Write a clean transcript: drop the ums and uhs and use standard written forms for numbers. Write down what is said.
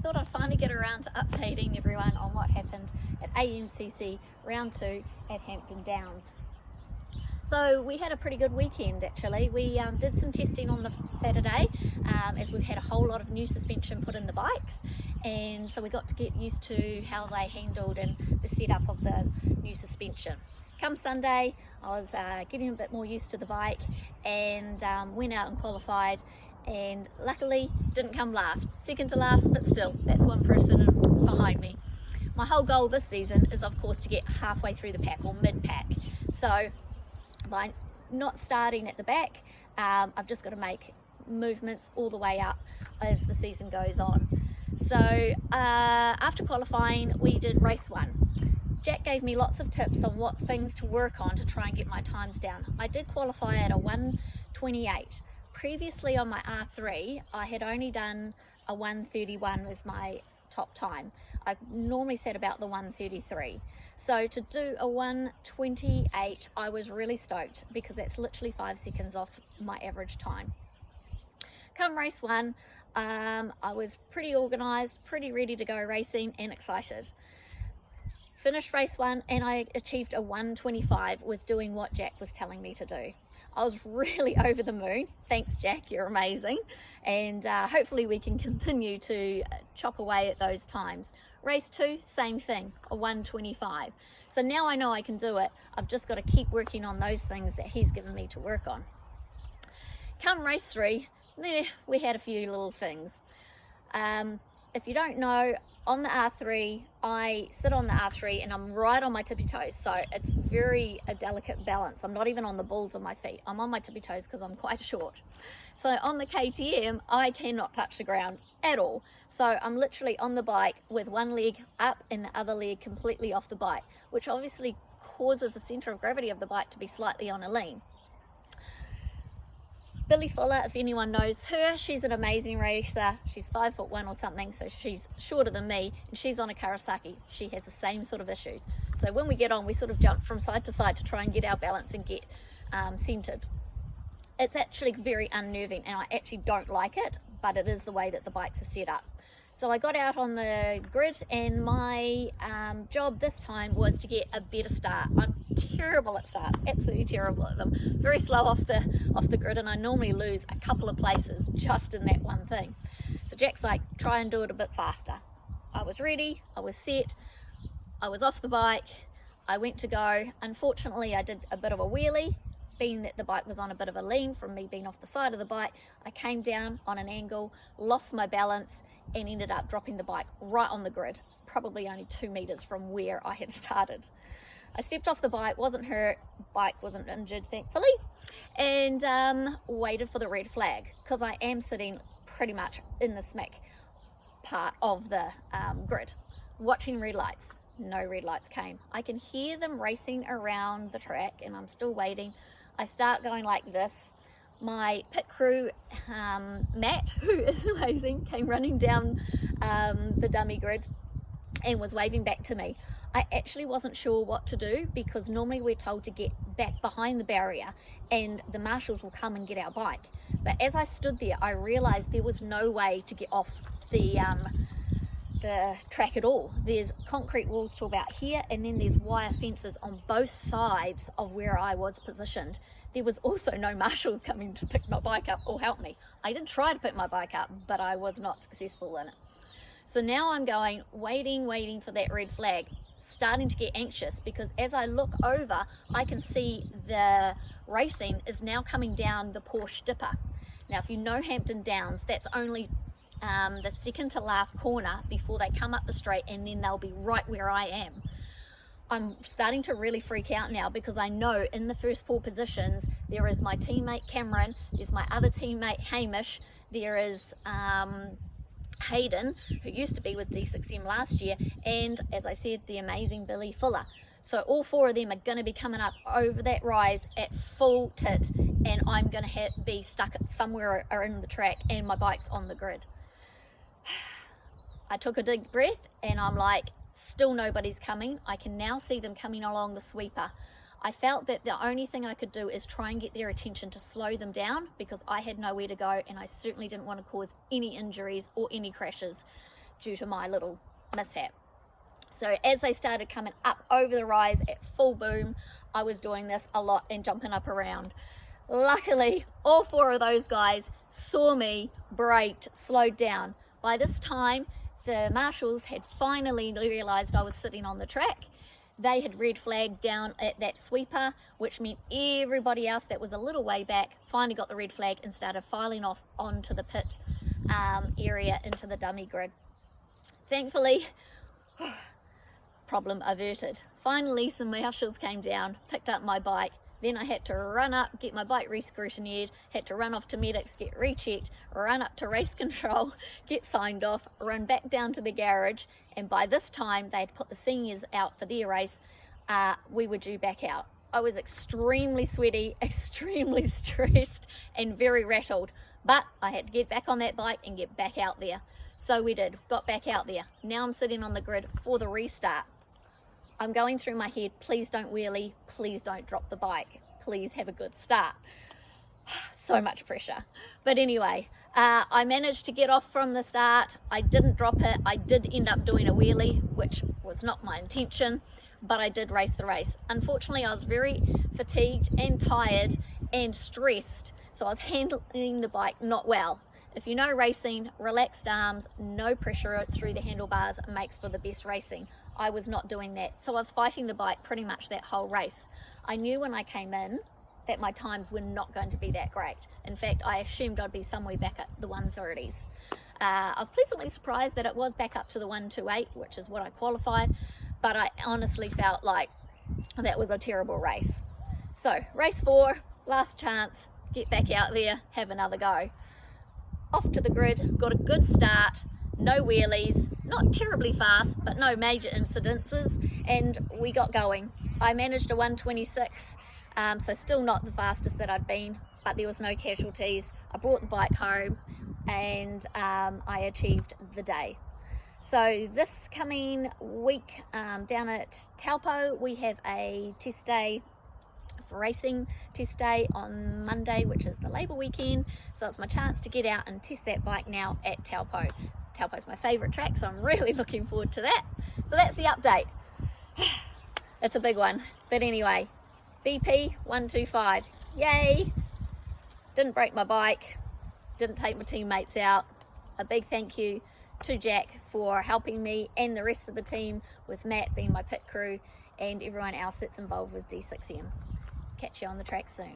thought I'd finally get around to updating everyone on what happened at AMCC round 2 at Hampton Downs. So we had a pretty good weekend actually. We did some testing on the Saturday as we've had a whole lot of new suspension put in the bikes, and so we got to get used to how they handled and the setup of the new suspension. Come Sunday, I was getting a bit more used to the bike and went out and qualified, and luckily didn't come last, second to last, but still that's one person behind me. My whole goal this season is of course to get halfway through the pack or mid-pack, so by not starting at the back, I've just got to make movements all the way up as the season goes on. So after qualifying, we did race 1. Jack gave me lots of tips on what things to work on to try and get my times down. I did qualify at a 1:28. Previously on my R3, I had only done a 1:31 as my top time. I normally set about the 1:33. So to do a 1:28, I was really stoked because that's literally 5 seconds off my average time. Come race 1, I was pretty organised, pretty ready to go racing and excited. Finished race 1 and I achieved a 1:25 with doing what Jack was telling me to do. I was really over the moon. Thanks Jack, you're amazing. And hopefully we can continue to chop away at those times. Race 2, same thing, a 1:25. So now I know I can do it. I've just got to keep working on those things that he's given me to work on. Come race 3, we had a few little things. If you don't know, on the R3, I sit on the R3 and I'm right on my tippy toes, so it's very a delicate balance. I'm not even on the balls of my feet. I'm on my tippy toes because I'm quite short. So on the KTM, I cannot touch the ground at all. So I'm literally on the bike with one leg up and the other leg completely off the bike, which obviously causes the center of gravity of the bike to be slightly on a lean. Billy Fuller, if anyone knows her, she's an amazing racer. She's 5'1" or something, so she's shorter than me, and she's on a Kawasaki. She has the same sort of issues. So when we get on, we sort of jump from side to side to try and get our balance and get centered. It's actually very unnerving, and I actually don't like it, but it is the way that the bikes are set up. So I got out on the grid, and my job this time was to get a better start. I'm terrible at starts, absolutely terrible at them. Very slow off the grid, and I normally lose a couple of places just in that one thing. So Jack's like, try and do it a bit faster. I was ready, I was set, I was off the bike, I went to go. Unfortunately, I did a bit of a wheelie, being that the bike was on a bit of a lean from me being off the side of the bike. I came down on an angle, lost my balance, and ended up dropping the bike right on the grid, probably only 2 meters from where I had started. I stepped off the bike, wasn't hurt, bike wasn't injured thankfully, and waited for the red flag because I am sitting pretty much in the smack part of the grid, watching red lights. No red lights came. I can hear them racing around the track and I'm still waiting. I start going like this. My pit crew, Matt, who is amazing, came running down the dummy grid and was waving back to me. I actually wasn't sure what to do because normally we're told to get back behind the barrier and the marshals will come and get our bike. But as I stood there, I realized there was no way to get off the track at all. There's concrete walls to about here, and then there's wire fences on both sides of where I was positioned. There was also no marshals coming to pick my bike up or help me. I did try to pick my bike up, but I was not successful in it. So now I'm going, waiting for that red flag, starting to get anxious because as I look over, I can see the racing is now coming down the Porsche Dipper. Now, if you know Hampton Downs, that's only the second to last corner before they come up the straight, and then they'll be right where I am. I'm starting to really freak out now because I know in the first 4 positions there is my teammate Cameron, there's my other teammate Hamish, there is Hayden, who used to be with D6M last year, and as I said, the amazing Billy Fuller. So all 4 of them are going to be coming up over that rise at full tit, and I'm going to be stuck somewhere in the track and my bike's on the grid. I took a deep breath and I'm like, still nobody's coming. I can now see them coming along the sweeper. I felt that the only thing I could do is try and get their attention to slow them down because I had nowhere to go and I certainly didn't want to cause any injuries or any crashes. due to my little mishap. So as they started coming up over the rise at full boom, I was doing this a lot and jumping up around. Luckily, all 4 of those guys saw me, braked, slowed down. By this time, the marshals had finally realised I was sitting on the track. They had red flagged down at that sweeper, which meant everybody else that was a little way back finally got the red flag and started filing off onto the pit area into the dummy grid. Thankfully, problem averted. Finally, some marshals came down, picked up my bike. Then I had to run up, get my bike re-scrutineered, had to run off to medics, get rechecked, run up to race control, get signed off, run back down to the garage, and by this time they had put the seniors out for their race. We were due back out. I was extremely sweaty, extremely stressed, and very rattled, but I had to get back on that bike and get back out there. So we did, got back out there. Now I'm sitting on the grid for the restart. I'm going through my head, please don't wheelie, please don't drop the bike, please have a good start. So much pressure. But anyway, I managed to get off from the start. I didn't drop it. I did end up doing a wheelie, which was not my intention, but I did race the race. Unfortunately, I was very fatigued and tired and stressed, so I was handling the bike not well. If you know racing, relaxed arms, no pressure through the handlebars makes for the best racing. I was not doing that, so I was fighting the bike pretty much that whole race. I knew when I came in that my times were not going to be that great. In fact, I assumed I'd be somewhere back at the 130s. I was pleasantly surprised that it was back up to the 128, which is what I qualified, but I honestly felt like that was a terrible race. So, race 4, last chance, get back out there, have another go. Off to the grid, got a good start, no wheelies, not terribly fast, but no major incidences, and we got going. I managed a 126, so still not the fastest that I'd been, but there was no casualties. I brought the bike home, and I achieved the day. So this coming week down at Taupo, we have a test day for racing, test day on Monday, which is the Labour weekend, so it's my chance to get out and test that bike now at Taupo. Taupo's my favourite track, so I'm really looking forward to that. So that's the update. It's a big one, but anyway, BP 125, yay! Didn't break my bike, didn't take my teammates out. A big thank you to Jack for helping me and the rest of the team, with Matt being my pit crew and everyone else that's involved with D6M. Catch you on the track soon.